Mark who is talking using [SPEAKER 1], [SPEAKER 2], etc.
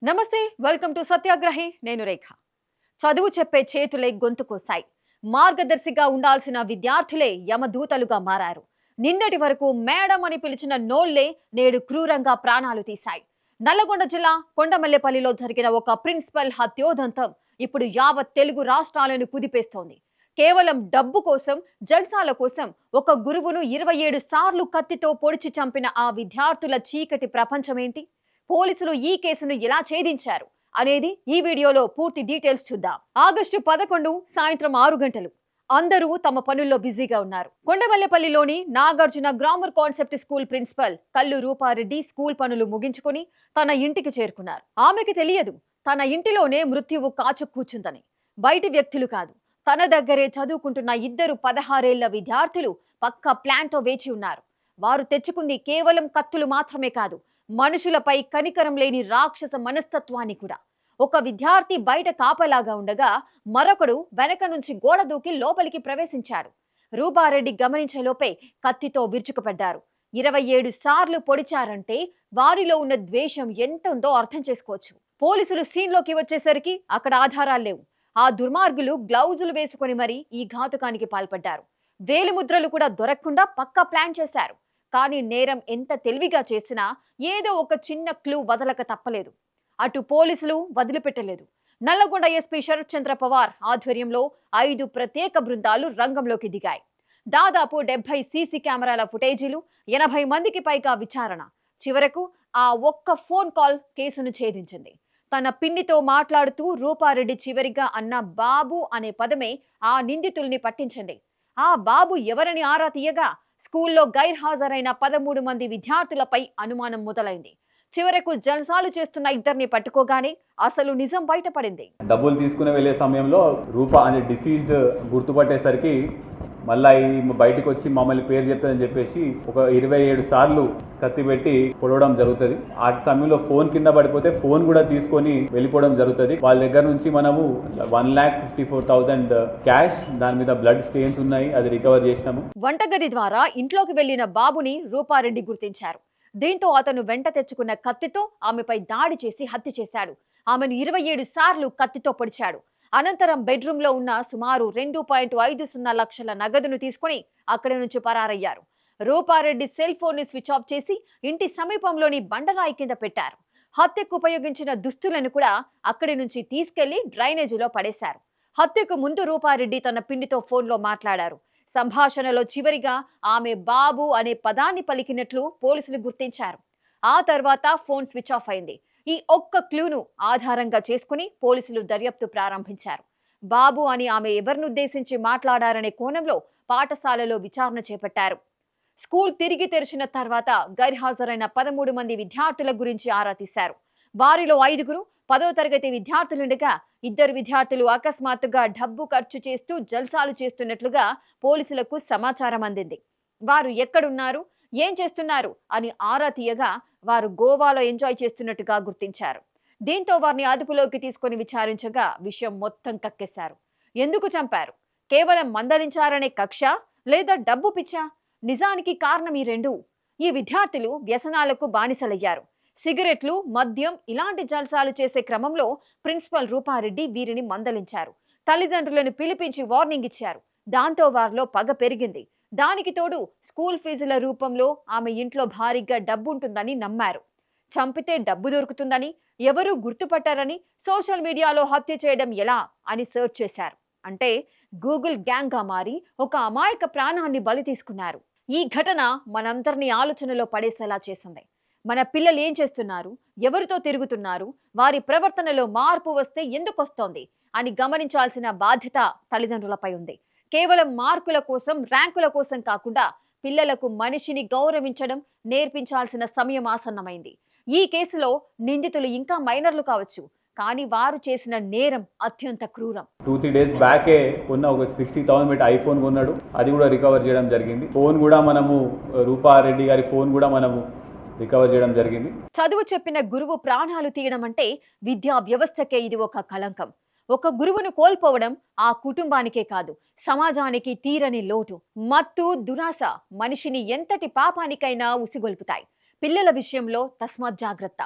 [SPEAKER 1] నమస్తే, welcome to సత్యాగ్రహి. నేను రేఖ. చదువు చెప్పే చేతులే గొంతు కోసాయి. మార్గదర్శిగా ఉండాల్సిన విద్యార్థులే యమదూతలుగా మారారు. నిన్నటి వరకు మేడం అని పిలిచిన నోళ్లే నేడు క్రూరంగా ప్రాణాలు తీశాయి. నల్లగొండ జిల్లా కొండమల్లెపల్లిలో జరిగిన ఒక ప్రిన్సిపల్ హత్యోదంతం ఇప్పుడు యావత్ తెలుగు రాష్ట్రాలను కుదిపేస్తోంది. కేవలం డబ్బు కోసం, జల్సాల కోసం ఒక గురువును 27 సార్లు కత్తితో పొడిచి చంపిన ఆ విద్యార్థుల చీకటి ప్రపంచమేంటి? పోలీసులు ఈ కేసును ఎలా ఛేదించారు అనేది ఈ వీడియోలో పూర్తి డీటెయిల్స్ చూద్దాం. ఆగస్టు 11 సాయంత్రం 6 గంటలు. అందరూ తమ పనుల్లో బిజీగా ఉన్నారు. కొండమల్లెపల్లిలోని Nagarjuna grammar concept school principal కల్లు రూపారెడ్డి స్కూల్ పనులు ముగించుకొని తన ఇంటికి చేరుకున్నారు. ఆమెకి తెలియదు తన ఇంటిలోనే మృత్యువు కాచు కూర్చుందని. బయటి వ్యక్తులు కాదు, తన దగ్గరే చదువుకుంటున్న 2 16 ఏళ్ల విద్యార్థులు పక్కా ప్లాన్ తో వేచి ఉన్నారు. వారు తెచ్చుకుంది కేవలం కత్తులు మాత్రమే కాదు, మనుషులపై కనికరం లేని రాక్షస మనస్తత్వాన్ని కూడా. ఒక విద్యార్థి బయట కాపలాగా ఉండగా మరొకడు వెనక నుంచి గోడ దూకి లోపలికి ప్రవేశించాడు. రూపారెడ్డి గమనించేలోపే కత్తితో విరుచుకుపడ్డారు. 27 సార్లు పొడిచారంటే వారిలో ఉన్న ద్వేషం ఎంత ఉందో అర్థం చేసుకోవచ్చు. పోలీసులు సీన్లోకి వచ్చేసరికి అక్కడ ఆధారాలు లేవు. ఆ దుర్మార్గులు గ్లౌజులు వేసుకొని మరీ ఈ ఘాతుకానికి పాల్పడ్డారు. వేలిముద్రలు కూడా దొరకకుండా పక్కా ప్లాన్ చేశారు. కానీ నేరం ఎంత తెలివిగా చేసినా ఏదో ఒక చిన్న క్లూ వదలక తప్పలేదు. అటు పోలీసులు వదిలిపెట్టలేదు. నల్లగొండ ఎస్పీ శరత్ చంద్ర పవార్ ఆధ్వర్యంలో 5 ప్రత్యేక బృందాలు రంగంలోకి దిగాయి. దాదాపు 70 సీసీ కెమెరాల ఫుటేజీలు, 80 మందికి పైగా విచారణ. చివరకు ఆ ఒక్క ఫోన్ కాల్ కేసును ఛేదించింది. తన పిన్నితో మాట్లాడుతూ రూపారెడ్డి చివరిగా అన్న బాబు అనే పదమే ఆ నిందితుల్ని పట్టించింది. ఆ బాబు ఎవరని ఆరా తీయగా స్కూల్లో గైర్హాజరైన 13 మంది విద్యార్థులపై అనుమానం మొదలైంది. చివరకు జల్సాలు చేస్తున్న 2ని పట్టుకోగానే అసలు నిజం బయటపడింది.
[SPEAKER 2] డబ్బులు తీసుకుని వెళ్లే సమయంలో రూప అనే డిసీజ్డ్ గుర్తుపట్టేసరికి మళ్ళీ బయటకు వచ్చి మమ్మల్ని పేరు చెప్తుందని చెప్పేసి ఒక 27 సార్లు కత్తి పెట్టి పొడవడం జరుగుతుంది. ఆ సమయంలో ఫోన్ కింద పడిపోతే ఫోన్ కూడా తీసుకొని వెళ్ళిపోవడం జరుగుతుంది. వాళ్ళ దగ్గర నుంచి మనము 1,54,000 క్యాష్, దాని మీద బ్లడ్ స్టెయిన్స్ ఉన్నాయి, అది రికవర్ చేసినాము.
[SPEAKER 1] వంటగది ద్వారా ఇంట్లోకి వెళ్లిన బాబుని రూపారెడ్డి గుర్తించారు. దీంతో అతను వెంట తెచ్చుకున్న కత్తితో ఆమెపై దాడి చేసి హత్య చేశాడు. ఆమెను 27 సార్లు కత్తితో పొడిచాడు. అనంతరం బెడ్రూమ్ లో ఉన్న సుమారు 2.50 లక్షల నగదును తీసుకుని అక్కడి నుంచి పరారయ్యారు. రూపారెడ్డి సెల్ ఫోన్ ని స్విచ్ ఆఫ్ చేసి ఇంటి సమీపంలోని బండరాయి కింద పెట్టారు. హత్యకు ఉపయోగించిన దుస్తులను కూడా అక్కడి నుంచి తీసుకెళ్లి డ్రైనేజీలో పడేశారు. హత్యకు ముందు రూపారెడ్డి తన పిండితో ఫోన్లో మాట్లాడారు. సంభాషణలో చివరిగా ఆమె బాబు అనే పదాన్ని పలికినట్లు పోలీసులు గుర్తించారు. ఆ తర్వాత ఫోన్ స్విచ్ ఆఫ్ అయింది. ఈ ఒక్క క్లూను ఆధారంగా చేసుకుని పోలీసులు దర్యాప్తు ప్రారంభించారు. బాబు అని ఆమె ఎవరినుద్దేశించి మాట్లాడారనే కోణంలో పాఠశాలలో విచారణ చేపట్టారు. స్కూల్ తిరిగి తెరిచిన తర్వాత గైర్హాజరైన 13 మంది విద్యార్థుల గురించి ఆరా తీశారు. వారిలో 5 10వ తరగతి విద్యార్థులుండగా 2 విద్యార్థులు అకస్మాత్తుగా డబ్బు ఖర్చు చేస్తూ జల్సాలు చేస్తున్నట్లుగా పోలీసులకు సమాచారం అందింది. వారు ఎక్కడున్నారు, ఏం చేస్తున్నారు అని ఆరా తీయగా వారు గోవాలో ఎంజాయ్ చేస్తున్నట్టుగా గుర్తించారు. దీంతో వారిని అదుపులోకి తీసుకొని విచారించగా విషయం మొత్తం కక్కేశారు. ఎందుకు చంపారు? కేవలం మందలించారనే కక్ష లేదా డబ్బు పిచ్చా? నిజానికి కారణం ఈ 2. ఈ విద్యార్థులు వ్యసనాలకు బానిసలయ్యారు. సిగరెట్లు, మద్యం ఇలాంటి జల్సాలు చేసే క్రమంలో ప్రిన్సిపల్ రూపారెడ్డి వీరిని మందలించారు. తల్లిదండ్రులను పిలిపించి వార్నింగ్ ఇచ్చారు. దాంతో వారిలో పగ పెరిగింది. దానికి తోడు స్కూల్ ఫీజుల రూపంలో ఆమె ఇంట్లో భారీగా డబ్బుంటుందని నమ్మారు. చంపితే డబ్బు దొరుకుతుందని, ఎవరూ గుర్తుపట్టారని సోషల్ మీడియాలో హత్య చేయడం ఎలా అని సెర్చ్ చేశారు. అంటే గూగుల్ గ్యాంగ్ గా మారి ఒక అమాయక ప్రాణాన్ని బలి తీసుకున్నారు. ఈ ఘటన మనందరినీ ఆలోచనలో పడేసేలా చేసింది. మన పిల్లలు ఏం చేస్తున్నారు, ఎవరితో తిరుగుతున్నారు, వారి ప్రవర్తనలో మార్పు వస్తే ఎందుకు వస్తోంది అని గమనించాల్సిన బాధ్యత తల్లిదండ్రులపై ఉంది. కేవలం మార్కుల కోసం, ర్యాంకుల కోసం కాకుండా పిల్లలకు మనిషిని గౌరవించడం నేర్పించాల్సిన సమయం ఆసన్నమైంది. ఈ కేసులో నిందితులు ఇంకా మైనర్లు కావచ్చు, కానీ వారు చేసిన నేరం అత్యంత క్రూరం.
[SPEAKER 2] 2-3 డేస్ బ్యాకే కొన్న ఒక 60,000 పెట్టి ఐఫోన్ కొన్నాడు, అది కూడా రికవర్ చేయడం జరిగింది. ఫోన్ కూడా మనము రూపారెడ్డి గారి ఫోన్ కూడా మనము రికవర్ చేయడం జరిగింది.
[SPEAKER 1] చదువు చెప్పిన గురువు ప్రాణాలు తీయడం అంటే విద్యా వ్యవస్థకే ఇది ఒక కలంకం. ఒక గురువును కోల్పోవడం ఆ కుటుంబానికే కాదు, సమాజానికి తీరని లోటు. మత్తు, దురాశ మనిషిని ఎంతటి పాపానికైనా ఉసిగొల్పుతాయి. పిల్లల విషయంలో తస్మాత్ జాగ్రత్త.